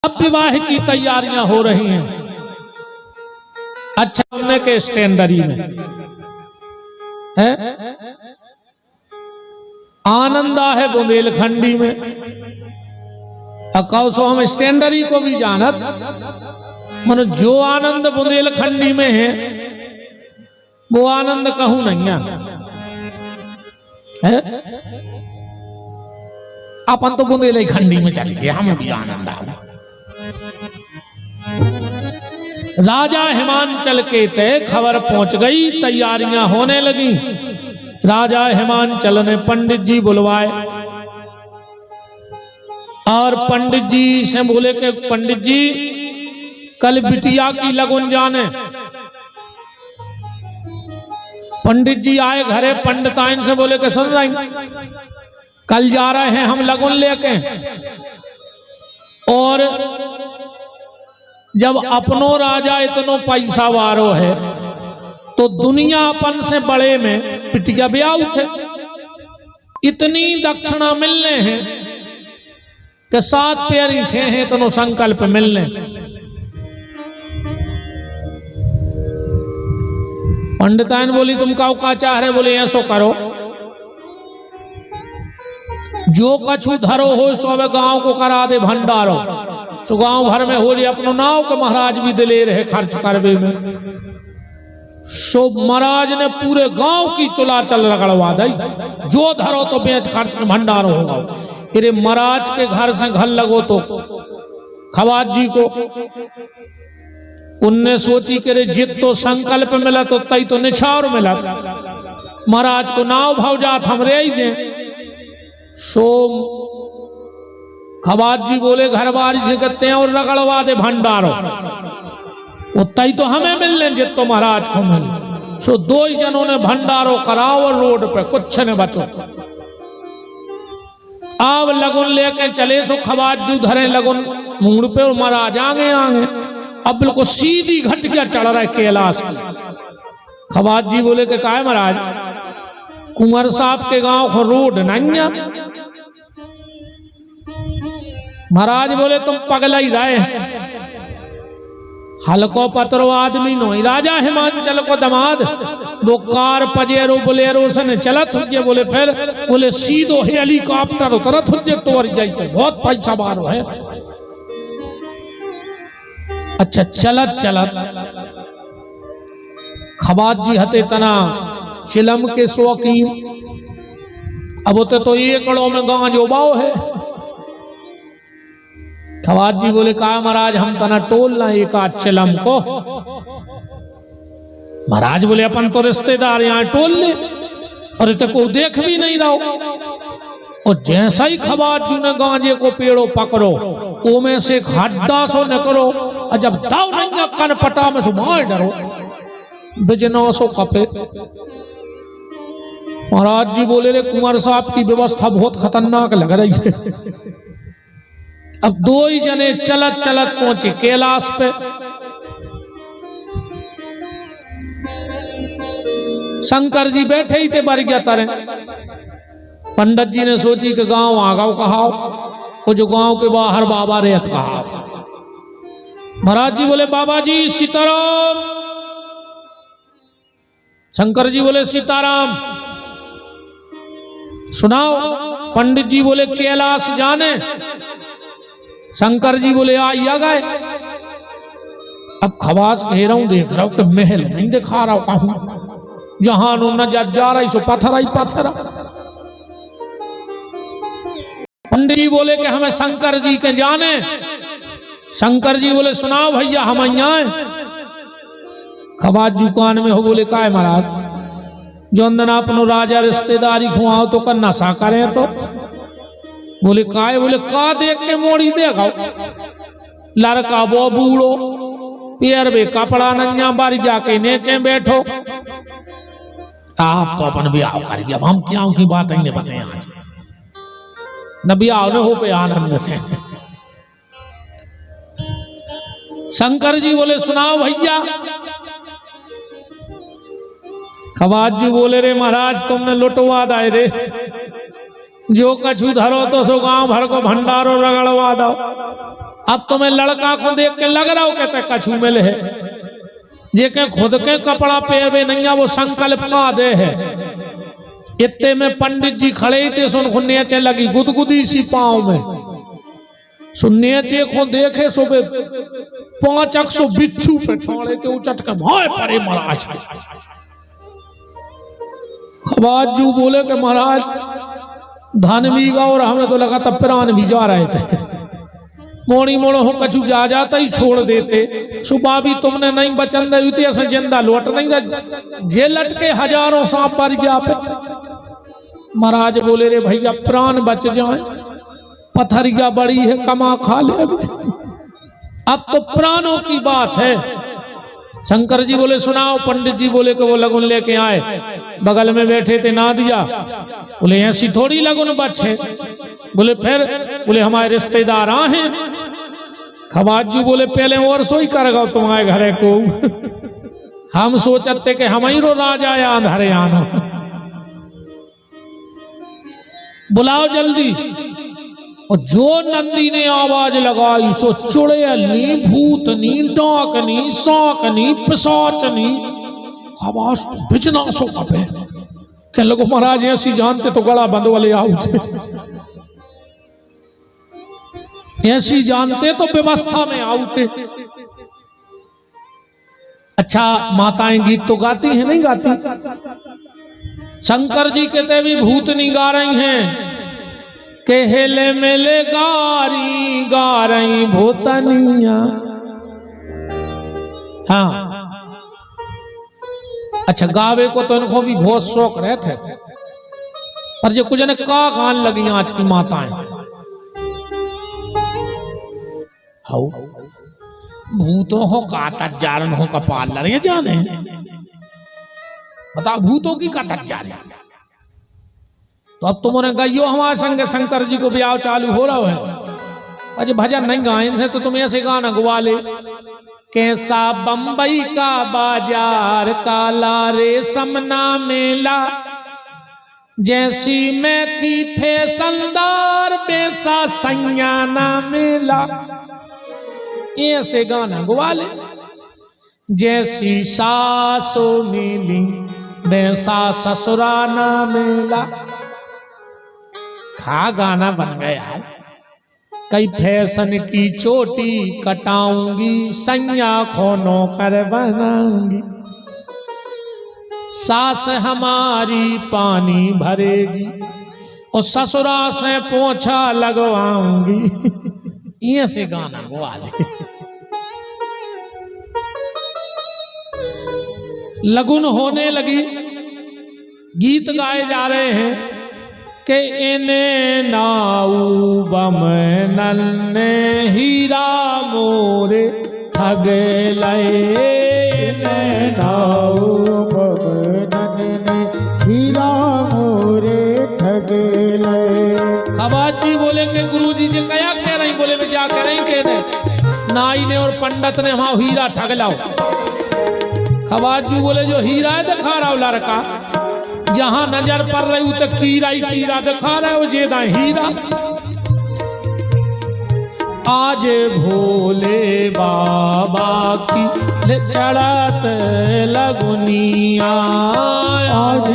अब विवाह की तैयारियां हो रही हैं। अच्छा हमने के स्टैंडरी में है, आनंदा है बुंदेलखंडी में। कहो सो हम स्टैंडरी को भी जानत, मन जो आनंद बुंदेलखंडी में है वो आनंद कहूं नहीं है। अपन तो बुंदेलखंडी में चले गए, हमें भी आनंद आ। राजा हिमांचल के तय खबर पहुंच गई, तैयारियां होने लगी। राजा हिमांचल ने पंडित जी बुलवाए और पंडित जी से बोले कि पंडित जी कल बिटिया की लगन जाने। पंडित जी आए घरे, पंडिताइन से बोले कि सुन जाएंगे कल जा रहे हैं हम लगन लेके, और जब अपनो राजा इतनो पैसा वारो है तो दुनिया अपन से बड़े में पिटिया ब्याह थे। इतनी दक्षिणा मिलने हैं कि 7 पैर खे हैं इतनो संकल्प मिलने। पंडिताइन बोली तुम का चाह रहे? बोले ऐसो करो, जो कछु धरो हो सो गांव को करा दे भंडारो, सो गांव भर में हो जाए अपनो नाव के महाराज भी दिले रहे खर्च करवे में। सो महाराज ने पूरे गांव की चुला चल रगड़वा दी, जो धरो तो बेच खर्च में भंडारो होगा। अरे महाराज के घर से घर लगो तो खवाज जी को उनने सोची कि जित तो संकल्प मिला तो तई तो निछावर मिला, महाराज को नाव भाव जात हम रे जे। सो खवाज जी बोले घर बारी से कहते हैं और रगड़वा दे भंडारो, उतई तो हमें मिलने जित तो महाराज को मिल। सो 2 ही जनों ने भंडारो कराओ और रोड पे कुछ ने बचो। अब लगन लेके चले, सो खवाज जी धरे लगन मूड पे और महाराज आगे आगे। अब बिल्कुल सीधी घटिया चढ़ रहा है कैलाश की। खवाज जी बोले कि का है महाराज, कुंवर साहब के गांव को रोड नहीं है। महाराज बोले तुम पगला ही रहे, हल्को पत्रो आदमी नो। राजा हिमांचल को दमाद वो कार पजेरो बोलेरो से चलत हुए। बोले फिर बोले सीधो हेलीकॉप्टर उतरत हुए तोड़ जाते, बहुत पैसा बारो है। अच्छा चलत चलत खवाज जी हते तना चिलम के शौकीन, अब होते तो एकड़ों में गांव जो बाव है। खवाज जी बोले कहा महाराज हम तना टोलना एक आध चिलम को। महाराज बोले अपन तो रिश्तेदार यहाँ टोल ले, और इतने को देख भी नहीं रहो। और जैसा ही खवाज जी ने गांजे को पेड़ो पकड़ो, ओ में से हड्डा सो न करो, और जब दाव नहीं कन पटा में सो मार डरो बिजना सो कपे। महाराज जी बोले रे कुंवर साहब की व्यवस्था बहुत खतरनाक लग रही है। अब 2 ही जने चलत चलत पहुंचे कैलाश पे। शंकर जी बैठे ही थे बरगिया तारे। पंडित जी ने सोची कि गांव आ गाँव कहाओ, वो जो गांव के बाहर बाबा रेत कहा। महाराज जी बोले बाबा जी सीताराम। शंकर जी बोले सीताराम। सुनाओ। पंडित जी बोले कैलाश जाने। शंकर जी बोले आइया गए। अब खवास घेरा हूं, देख रहा हूं कि महल नहीं दिखा रहा हूं, कहूं जहां न जा रहा सो पत्थर ही पत्थर। पंडित जी बोले कि हमें शंकर जी के जाने। शंकर जी बोले सुनाओ भैया हम आए। खवाज जी कान में हो बोले का है महाराज, जो अंदर अपनो राजा रिश्तेदारी खुआओ तो कर नशा करें तो। बोले का है? बोले का देख के मोड़ी देगा, लड़का वो बूढ़ो पैर में कपड़ा नन्या बारी जाके नीचे बैठो। आप तो अपन ब्याह कर दिया, हम क्या की बात ही नहीं बताए आज न ब्याह न हो पे आनंद से। शंकर जी बोले सुनाओ भैया। खवाज जी बोले रे महाराज तुमने लुटवा दाए रे, जो कछु धरो तो सो गांव भर को भंडारो रगड़वा दो। अब तुम्हें लड़का को देख के लग रहा हो कहते कछु मिले है, जे के खुद के कपड़ा पहनवे नहीं वो संकल्प का दे है। इतने में पंडित जी खड़े ही थे, सुन नीचे लगी गुदगुदी सी पांव में। सुन नीचे को देखे सुबह 500 बिच्छू पे छोड़े के उचट के भाई पड़े महाराज। खबाजू बोले कि महाराज धन भी गा और हमें तो लगा तब प्राण भी जा रहे थे। मोड़ी मोड़ो हो कछु जा जाता ही छोड़ देते। सुबह भी तुमने नहीं बचन दी थी, ऐसे जिंदा लौट नहीं रह जे लटके हजारों सांप पर गया पे। महाराज बोले रे भैया प्राण बच जाए, पथरिया बड़ी है कमा खा ले अभी, अब तो प्राणों की बात है। शंकर जी बोले सुनाओ। पंडित जी बोले कि वो लगुन लेके आए, बगल में बैठे थे ना दिया। बोले ऐसी थोड़ी लगुन बच्चे। बोले फिर? बोले हमारे रिश्तेदार हैं। खबाजू बोले पहले और सोई कर गो तुम्हारे घरे को, हम सोचते कि हम ही रो राजा या अंधारे आनो। बुलाओ जल्दी। और जो नंदी ने आवाज लगाई सो चुड़ैलनी, भूतनी, डाकनी, सांकनी, पिशाचनी, आवाज बिजना सो कपे। कह लगो महाराज ऐसी जानते तो गड़ा बंद वाले आउते, ऐसी जानते तो व्यवस्था में आउते। अच्छा माताएं गीत तो गाती हैं नहीं गाती? शंकर जी कहते भी भूतनी गा रही हैं के हेले मेले गारी गा रही भूतनिया। हाँ अच्छा गावे को तो इनको भी बहुत शौक रहे थे, पर जो कुछ ने का गान लगी आज की माताएं। हाउ भूतों हो का तजारन हो का पाल रहे जाने, बताओ भूतों की का तजार। तो अब तुमने गाइयो हमारे संग शंकर जी को ब्याह चालू हो रहा है। अजय भजन नहीं गाए इनसे तो तुम ऐसे गाना गवा ले। कैसा बंबई का बाजार काला रेशमना मेला, जैसी मैं थी फैशनदार वैसा सैयाना मेला। ऐसे गाना गवा ले। जैसी सासो मिली वैसा ससुराना मेला। खा गाना बन गया यार। कई फैशन की चोटी कटाऊंगी, सैया खोनों कर बनाऊंगी। सास हमारी पानी भरेगी और ससुरा से पोछा लगवाऊंगी। ये से गाना गवा ले। लगुन होने लगी, गीत गाए जा रहे हैं के इने नाऊ बम नन्ने हीरा मोरे ठग लए। इने नाऊ बम नन्ने हीरा मोरे ठग लए। खबाजी बोले के गुरुजी जी क्या कह रही? बोले मैं क्या कह रही कह रहे नाई ने और पंडित ने वहां हीरा ठग लाओ। खबाजी बोले जो हीरा है दिखा रहा हो लड़का, जहां नजर पड़ रही तो कीरा ही कीरा दिखा रहे हो जेदा हीरा। आज भोले बाबा की चढ़त लगुनिया। आज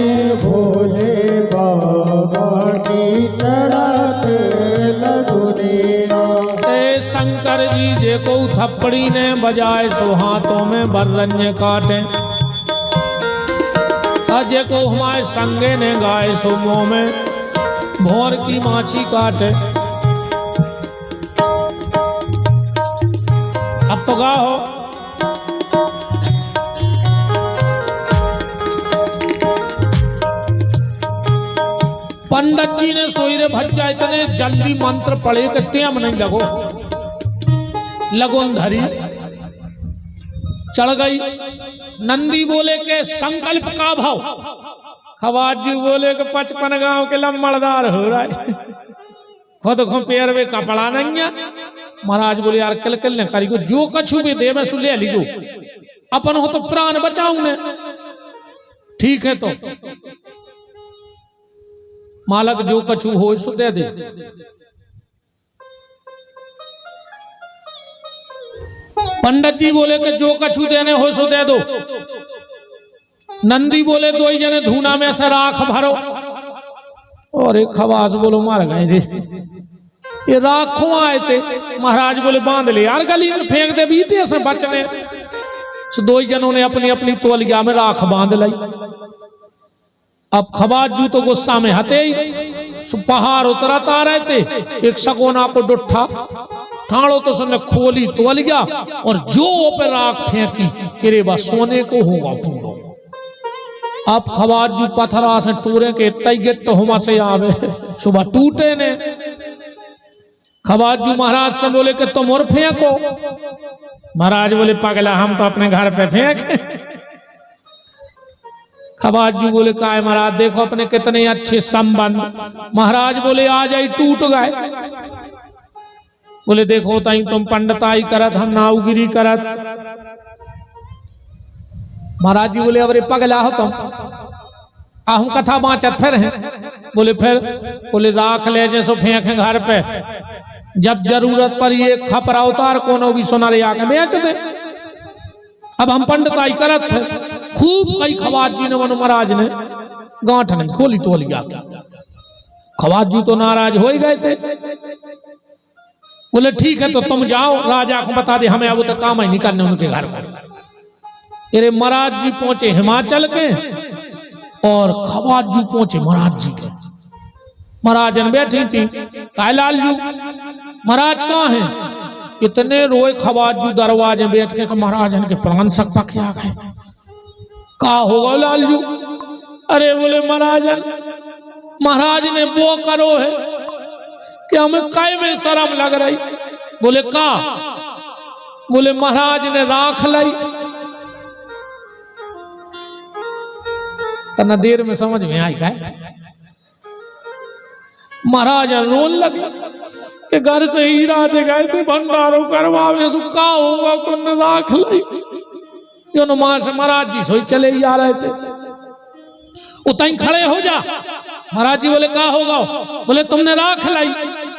भोले बाबा की चढ़त लगुनिया। शंकर जी जे को थप्पड़ी ने बजाए सो हाथों में बर्रन्य काटे। अजय को हमारे संगे ने गाए सो मुंह में भोर की माछी काटे। अब तो गाओ। पंडित जी ने सोई रे भज्जा इतने जल्दी मंत्र पढ़े कि टेम नहीं लगो। लगोन धरी चढ़ गई। नंदी बोले के संकल्प का भाव। खवाजी बोले के 55 गांव के लम्बड़दार हो रहा है, खुद को पैर में कपड़ा नहीं है। महाराज बोले यार कल कल ने करी को जो कछु भी दे मैं सुले लीजो, अपन हो तो प्राण बचाऊं ने। ठीक है तो मालक जो कछु हो सो दे दे। पंडित जी बोले कि जो कछु देने हो सो दे दो। नंदी बोले दो ही जने धूना में से राख भरो। और एक खवास बोलो मार गए रे, ये राख क्यों आए थे? महाराज बोले बांध ले यार, गली में फेंक दे, बीते से बचने। सो दो ही जनों ने अपनी अपनी तौलिया में राख बांध लाई। अब खवाजू तो गुस्सा में हते ही पहाड़ उतरता रहे थे। एक सगोना को डुट्ठा ठाड़ो तो उसने खोली तौलिया और जो पे राख फेंकी, अरे बस सोने को होगा पूरा। अब खवाजू पत्थरा से टूरे के तई गिट्ट हुमा से आवे, सुबह टूटे ने। खवाजू महाराज से बोले कि तुम और फेंको। महाराज बोले पगला, हम तो अपने घर पे फेंके। खवाजू बोले का है महाराज, देखो अपने कितने अच्छे संबंध। महाराज बोले आ जाई, टूट गए। बोले देखो ताई तुम पंडिताई करत, हम नाउगिरी करत। महाराज जी बोले अरे पगला हो तुम, हम कथा बाँचत फिर हैं। बोले फिर? बोले राख ले जैसो फेंके घर पे, जब जरूरत पर ये खपरा उतार कोनो भी सोनारे आके बेच दे। अब हम पंडिताई करत थे, खूब कई खवाज जी ने मनो महाराज ने गांठ नहीं खोली तौलिया के। खवाज जी तो नाराज हो ही गए थे। बोले ठीक है तो तुम जाओ, राजा को बता दे, हमें अब तो काम ही नहीं करने उनके घर में। अरे महाराज जी पहुंचे हिमाचल के और खवाजू पहुंचे महाराज जी के। महाराजन बैठी थी, लालजू महाराज कहाँ हैं? इतने रोए खवाजू दरवाजे बैठ के महाराजन के प्राण सकता क्या गए। कहा होगा लालजू? अरे बोले महाराजन, महाराज ने वो करो है कि हमें काय में शर्म लग रही। बोले का? बोले महाराज ने राख लाई। तना देर में समझ में आई का? महाराज रोन लगे कि घर से हीरा से गए थे भंडारो करवावे, सुखा होगा कुन राख लाई। मां से महाराज जी सोई चले ही आ रहे थे। उतई खड़े हो जा। महाराज जी बोले क्या होगा? बोले तुमने राख लाई।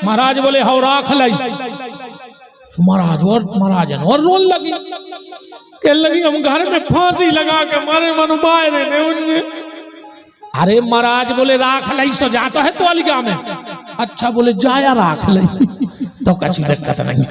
महाराज बोले हाँ राख लाई। महाराज और महाराजन और रोन लगी, कह लगी हम घर में फांसी लगा के मारे मनु बाहर ने उनमें। अरे महाराज बोले राख लाई सो जा तो है तौलिया में। अच्छा बोले जाया राख लाई तो कछु दिक्कत नहीं।